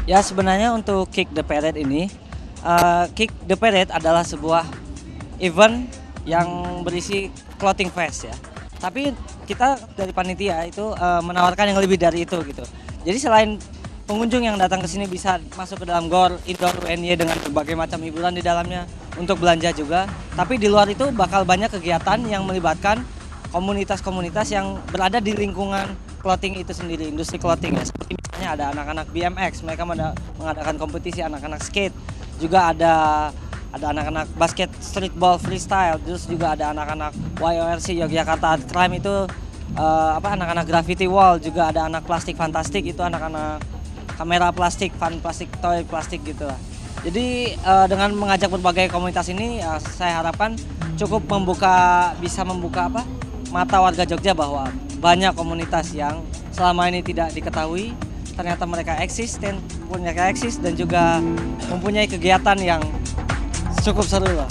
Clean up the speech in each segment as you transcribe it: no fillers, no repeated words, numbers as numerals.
Ya, sebenarnya untuk Kick the Parade ini, Kick the Parade adalah sebuah event yang berisi clothing fest ya. Tapi kita dari panitia itu menawarkan yang lebih dari itu gitu. Jadi selain pengunjung yang datang ke sini bisa masuk ke dalam GOR Indoor UNY dengan berbagai macam hiburan di dalamnya untuk belanja juga, tapi di luar itu bakal banyak kegiatan yang melibatkan komunitas-komunitas yang berada di lingkungan clothing itu sendiri, industri clothing ya. Seperti misalnya ada anak-anak BMX, mereka mengadakan kompetisi anak-anak skate, juga ada anak-anak basket streetball freestyle, terus juga ada anak-anak YORC Yogyakarta Art Crime itu anak-anak graffiti wall, juga ada anak plastik fantastik itu anak-anak kamera plastik, fun plastik, toy plastik gitu lah. Jadi dengan mengajak berbagai komunitas ini saya harapkan cukup bisa membuka mata warga Jogja bahwa banyak komunitas yang selama ini tidak diketahui, ternyata mereka eksis dan juga mempunyai kegiatan yang cukup seru lah.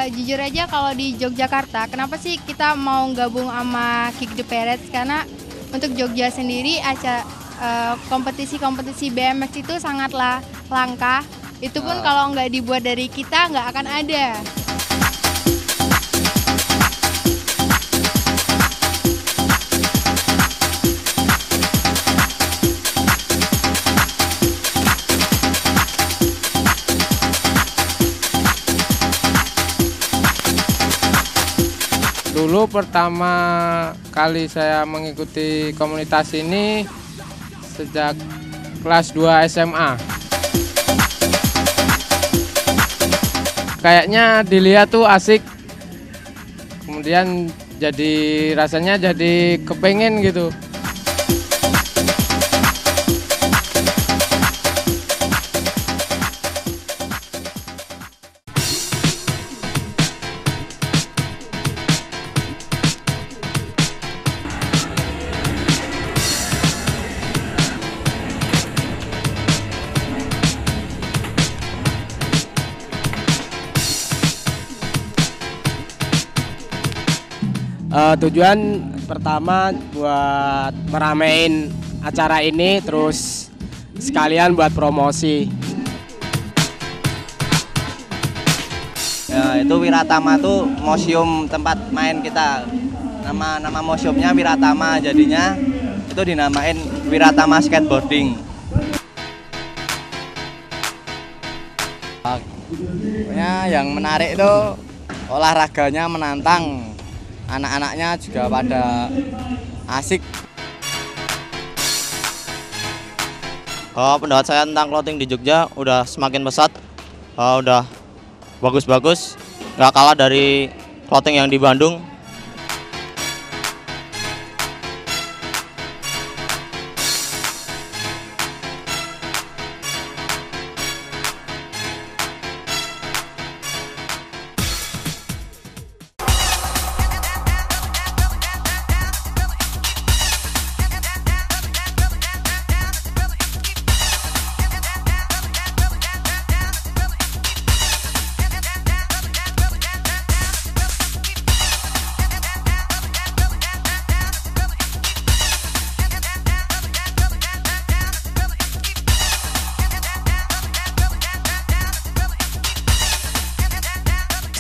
Jujur aja kalau di Yogyakarta, kenapa sih kita mau gabung sama Kick the Parade? Karena untuk Jogja sendiri kompetisi-kompetisi BMX itu sangatlah langka. Itu pun kalau nggak dibuat dari kita nggak akan ada. Dulu pertama kali saya mengikuti komunitas ini sejak kelas 2 SMA. Kayaknya dilihat tuh asik, kemudian rasanya jadi kepengen gitu. Tujuan pertama buat meramein acara ini, terus sekalian buat promosi. Ya, itu Wiratama tuh museum tempat main kita. Nama museumnya Wiratama, jadinya itu dinamain Wiratama Skateboarding. Pokoknya yang menarik itu olahraganya menantang. Anak-anaknya juga pada asik. Pendapat saya tentang clothing di Jogja udah semakin pesat, udah bagus-bagus, nggak kalah dari clothing yang di Bandung.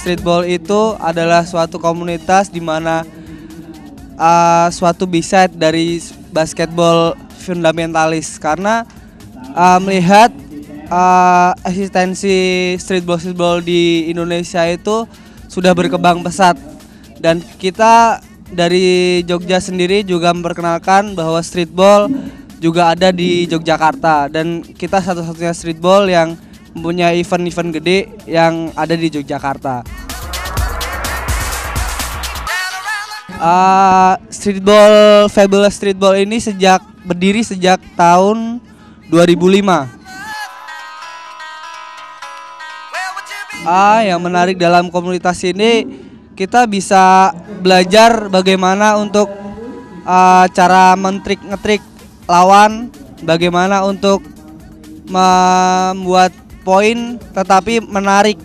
streetball itu adalah suatu komunitas di mana suatu B-side dari basketball fundamentalis, karena melihat eksistensi streetball di Indonesia itu sudah berkembang pesat, dan kita dari Jogja sendiri juga memperkenalkan bahwa streetball juga ada di Yogyakarta, dan kita satu-satunya streetball yang mempunyai event-event gede yang ada di Yogyakarta. Streetball, Fabulous Streetball ini berdiri sejak tahun 2005. Yang menarik dalam komunitas ini, kita bisa belajar bagaimana untuk cara ngetrik lawan, bagaimana untuk membuat poin tetapi menarik.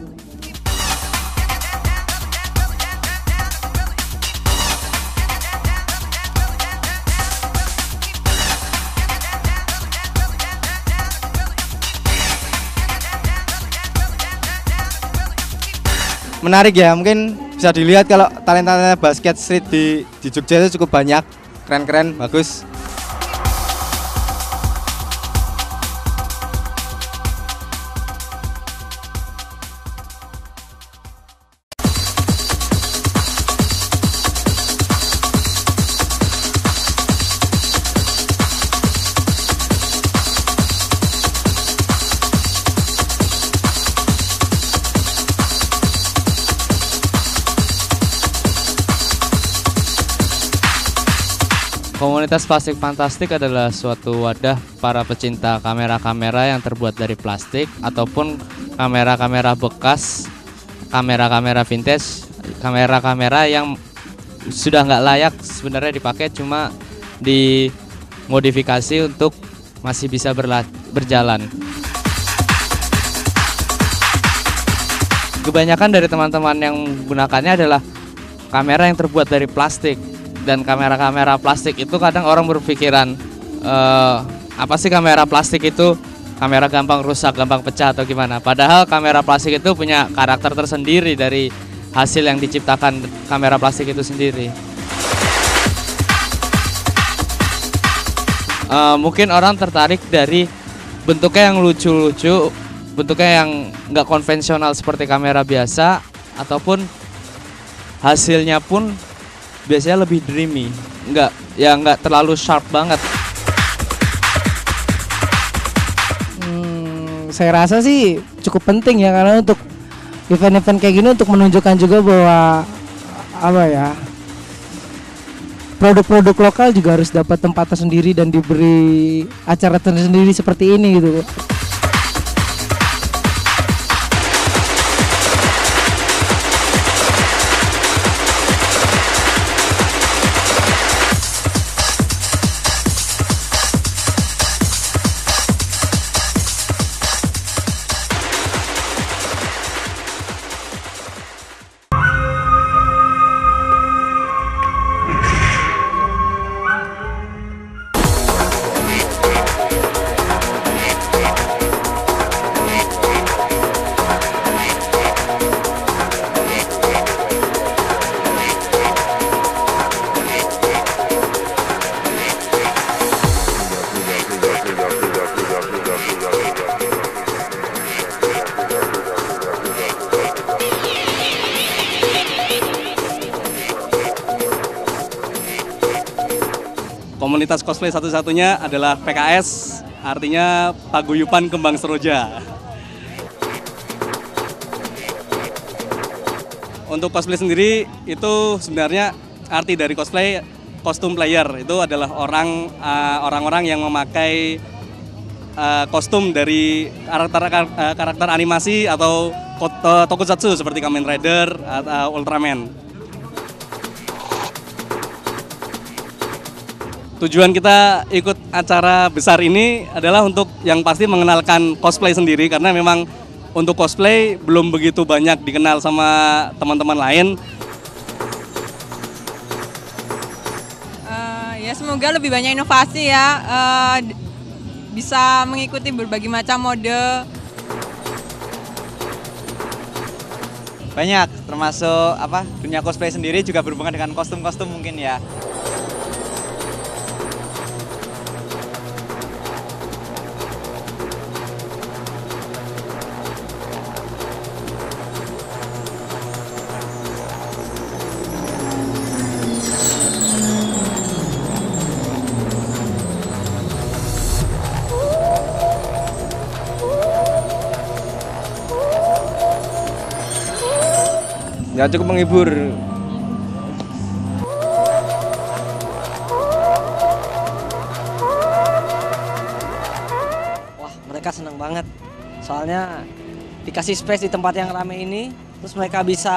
Menarik ya, mungkin bisa dilihat kalau talenta basket street di Jogja itu cukup banyak, keren-keren, bagus. Komunitas Plastik Fantastik adalah suatu wadah para pecinta kamera-kamera yang terbuat dari plastik ataupun kamera-kamera bekas, kamera-kamera vintage, kamera-kamera yang sudah nggak layak sebenarnya dipakai, cuma dimodifikasi untuk masih bisa berjalan. Kebanyakan dari teman-teman yang menggunakannya adalah kamera yang terbuat dari plastik. Dan kamera-kamera plastik itu kadang orang berpikiran apa sih kamera plastik itu, kamera gampang rusak, gampang pecah atau gimana. Padahal kamera plastik itu punya karakter tersendiri dari hasil yang diciptakan kamera plastik itu sendiri. Mungkin orang tertarik dari bentuknya yang lucu-lucu, bentuknya yang nggak konvensional seperti kamera biasa, ataupun hasilnya pun biasanya lebih dreamy, nggak terlalu sharp banget. Saya rasa sih cukup penting ya, karena untuk event-event kayak gini untuk menunjukkan juga bahwa produk-produk lokal juga harus dapat tempat tersendiri dan diberi acara tersendiri seperti ini gitu. Komunitas cosplay satu-satunya adalah PKS, artinya Paguyuban Kembang Seroja. Untuk cosplay sendiri itu sebenarnya arti dari cosplay, kostum player itu adalah orang-orang yang memakai kostum dari karakter animasi atau tokusatsu seperti Kamen Rider atau Ultraman. Tujuan kita ikut acara besar ini adalah untuk yang pasti mengenalkan cosplay sendiri, karena memang untuk cosplay belum begitu banyak dikenal sama teman-teman lain. Ya semoga lebih banyak inovasi ya, bisa mengikuti berbagai macam mode. Banyak. termasuk dunia cosplay sendiri juga berhubungan dengan kostum-kostum mungkin ya. Ya cukup menghibur. Wah, mereka senang banget. Soalnya dikasih space di tempat yang ramai ini, terus mereka bisa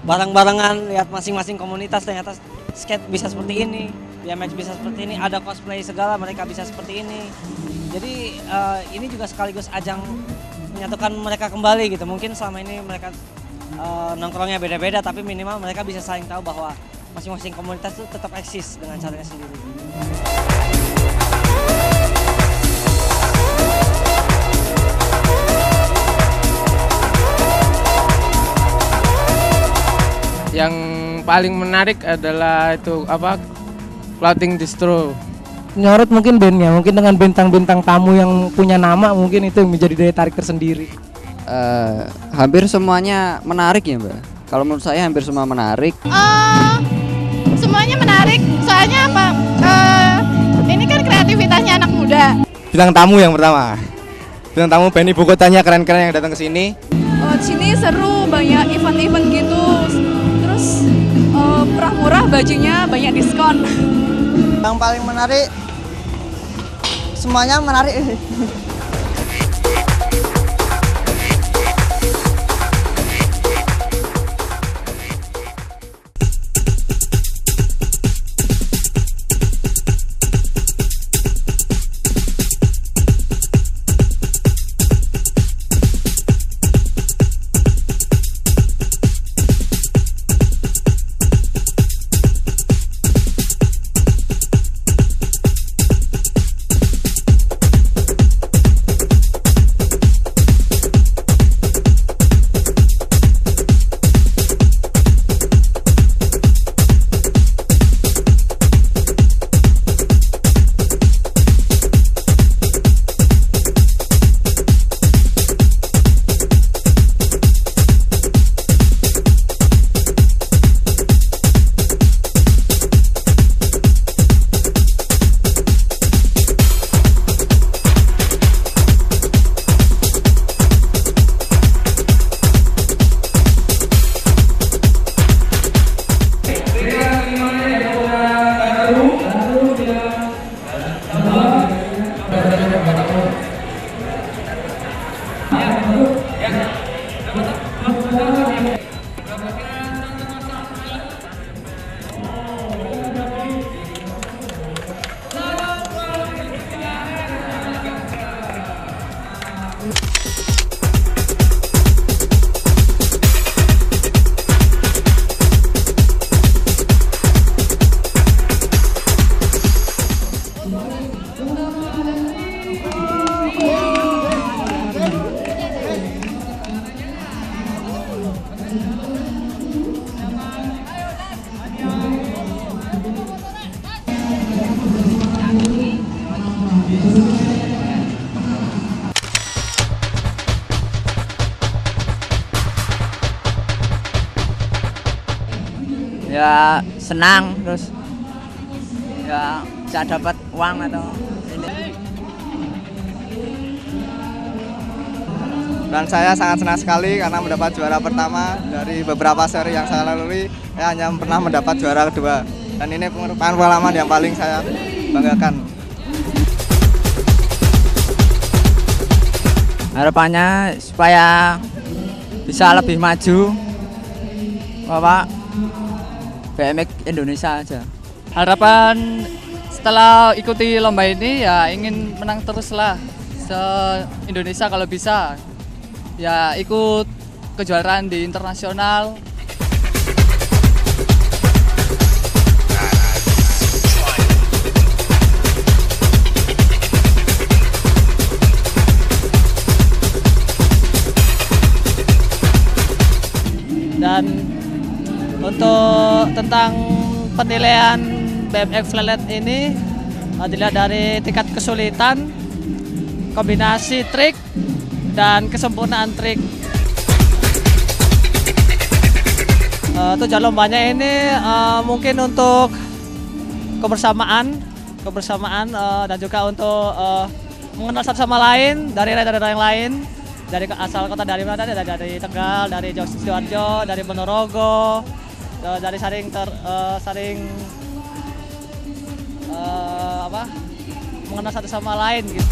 bareng-barengan lihat masing-masing komunitas, ternyata skate bisa seperti ini, BMX bisa seperti ini, ada cosplay segala, mereka bisa seperti ini. Jadi ini juga sekaligus ajang menyatukan mereka kembali gitu. Mungkin selama ini mereka nongkrongnya beda-beda, tapi minimal mereka bisa saling tahu bahwa masing-masing komunitas itu tetap eksis dengan caranya sendiri. Yang paling menarik adalah itu clothing distro. Nyorot mungkin bandnya, mungkin dengan bintang-bintang tamu yang punya nama, mungkin itu yang menjadi daya tarik tersendiri. Hampir semuanya menarik ya Mbak. Kalau menurut saya hampir semua menarik. Semuanya menarik, soalnya apa? Ini kan kreativitasnya anak muda. Bintang tamu yang pertama. Bintang tamu band ibu kotanya keren-keren yang datang ke sini. Di sini seru, banyak event-event gitu. Terus murah-murah, bajunya banyak diskon. Yang paling menarik, semuanya menarik. Ya senang, terus ya bisa dapat uang atau ini. Dan saya sangat senang sekali karena mendapat juara pertama dari beberapa seri yang saya lalui. Saya hanya pernah mendapat juara kedua, dan ini merupakan pengalaman yang paling saya banggakan. Harapannya supaya bisa lebih maju, Bapak, BMX Indonesia aja. Harapan setelah ikuti lomba ini ya ingin menang terus lah se-Indonesia kalau bisa. Ya ikut kejuaraan di internasional. Dan tentang penilaian BMX Flatland ini dilihat dari tingkat kesulitan, kombinasi trik, dan kesempurnaan trik. Tujuan lombanya ini mungkin untuk kebersamaan dan juga untuk mengenal satu sama lain dari rider yang lain, dari asal kota dari mana, dari Tegal, dari Sidoarjo, dari Ponorogo, dari saling mengenal satu sama lain gitu.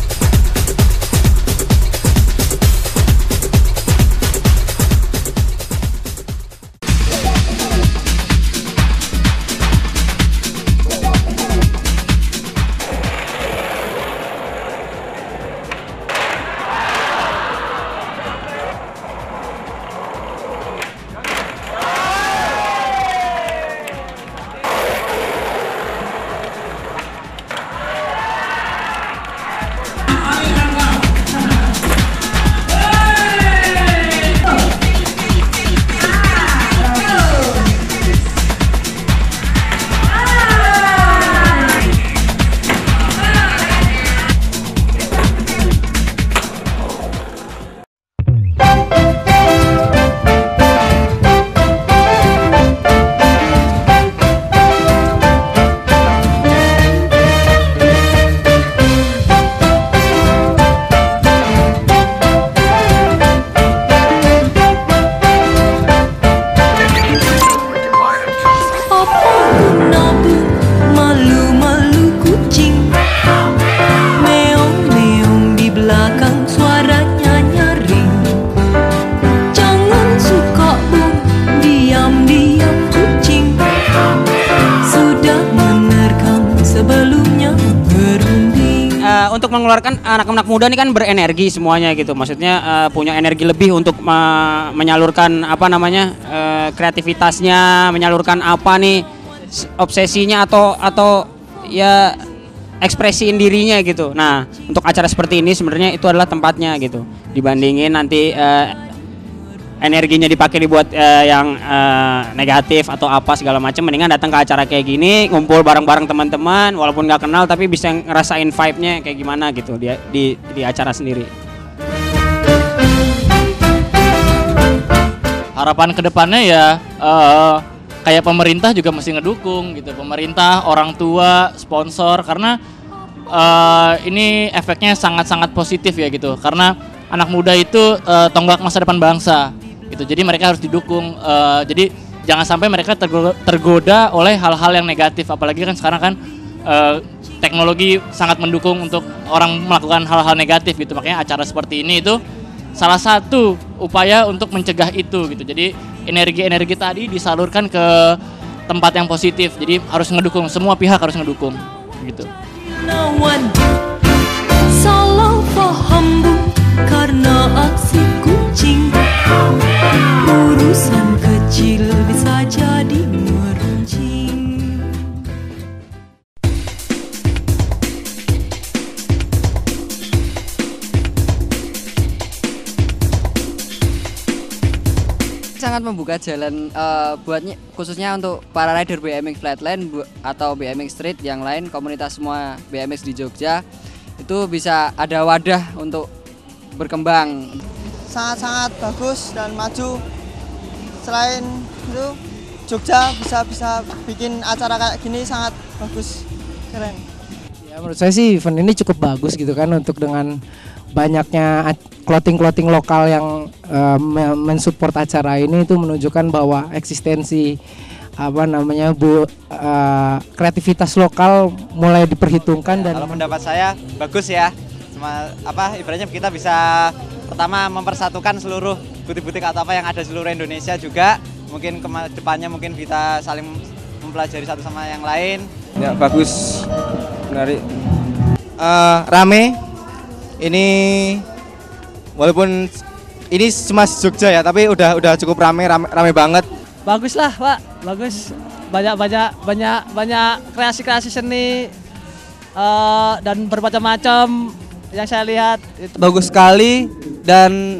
Untuk mengeluarkan anak-anak muda ini kan berenergi semuanya gitu, maksudnya punya energi lebih untuk menyalurkan kreativitasnya, menyalurkan apa nih obsesinya atau ya ekspresiin dirinya gitu. Nah, untuk acara seperti ini sebenarnya itu adalah tempatnya gitu, dibandingin nanti energinya dipakai dibuat yang negatif atau apa segala macam. Mendingan datang ke acara kayak gini, ngumpul bareng-bareng teman-teman walaupun nggak kenal tapi bisa ngerasain vibe-nya kayak gimana gitu di acara sendiri. Harapan kedepannya ya kayak pemerintah juga mesti ngedukung gitu, pemerintah, orang tua, sponsor, karena ini efeknya sangat-sangat positif ya gitu, karena anak muda itu tonggak masa depan bangsa gitu, jadi mereka harus didukung. Jadi jangan sampai mereka tergoda oleh hal-hal yang negatif, apalagi kan sekarang kan teknologi sangat mendukung untuk orang melakukan hal-hal negatif gitu. Makanya acara seperti ini itu salah satu upaya untuk mencegah itu gitu. Jadi energi-energi tadi disalurkan ke tempat yang positif, jadi harus ngedukung, semua pihak harus ngedukung gitu. Salah paham karena aksi kucing, urusan kecil bisa jadi meruncing. Sangat membuka jalan buatnya khususnya untuk para rider BMX Flatland atau BMX Street yang lain, komunitas semua BMX di Jogja itu bisa ada wadah untuk berkembang. Sangat-sangat bagus dan maju. Selain itu Jogja bisa bikin acara kayak gini sangat bagus, keren. Ya, menurut saya sih event ini cukup bagus gitu kan, untuk dengan banyaknya clothing lokal yang mensupport acara ini, itu menunjukkan bahwa eksistensi kreativitas lokal mulai diperhitungkan. Dan kalau pendapat saya bagus ya, ibaratnya kita bisa pertama mempersatukan seluruh butik-butik atau apa yang ada di seluruh Indonesia juga, mungkin ke depannya mungkin kita saling mempelajari satu sama yang lain. Ya bagus, menarik, rame. Ini walaupun ini cuma Jogja ya, tapi udah cukup rame banget. Bagus lah Pak, bagus. Banyak kreasi seni dan bermacam-macam yang saya lihat. Bagus sekali, dan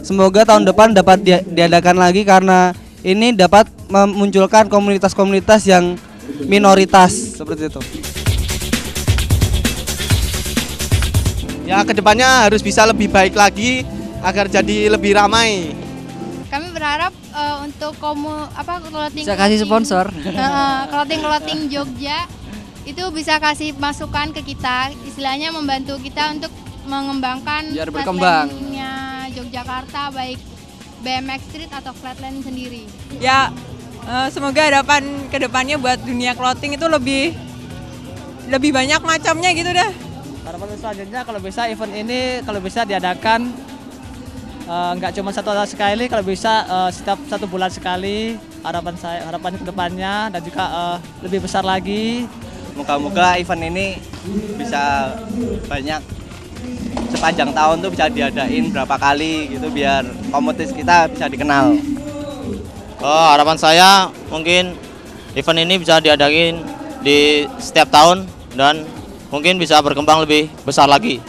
semoga tahun depan dapat diadakan lagi, karena ini dapat memunculkan komunitas-komunitas yang minoritas seperti itu. Ya, kedepannya harus bisa lebih baik lagi agar jadi lebih ramai. Kami berharap untuk clothing Bisa kasih sponsor. clothing Jogja itu bisa kasih masukan ke kita, istilahnya membantu kita untuk mengembangkan Biar berkembang. flatland-nya Yogyakarta, baik BMX Street atau flatland sendiri. Ya, semoga harapan kedepannya buat dunia clothing itu lebih banyak macamnya gitu dah. Harapan selanjutnya kalau bisa event ini kalau bisa diadakan nggak cuma satu sekali, kalau bisa setiap 1 bulan sekali. Harapan kedepannya dan juga lebih besar lagi. Moga-moga event ini bisa banyak sepanjang tahun tuh bisa diadain berapa kali gitu biar komunitas kita bisa dikenal. Oh, harapan saya mungkin event ini bisa diadain di setiap tahun dan mungkin bisa berkembang lebih besar lagi.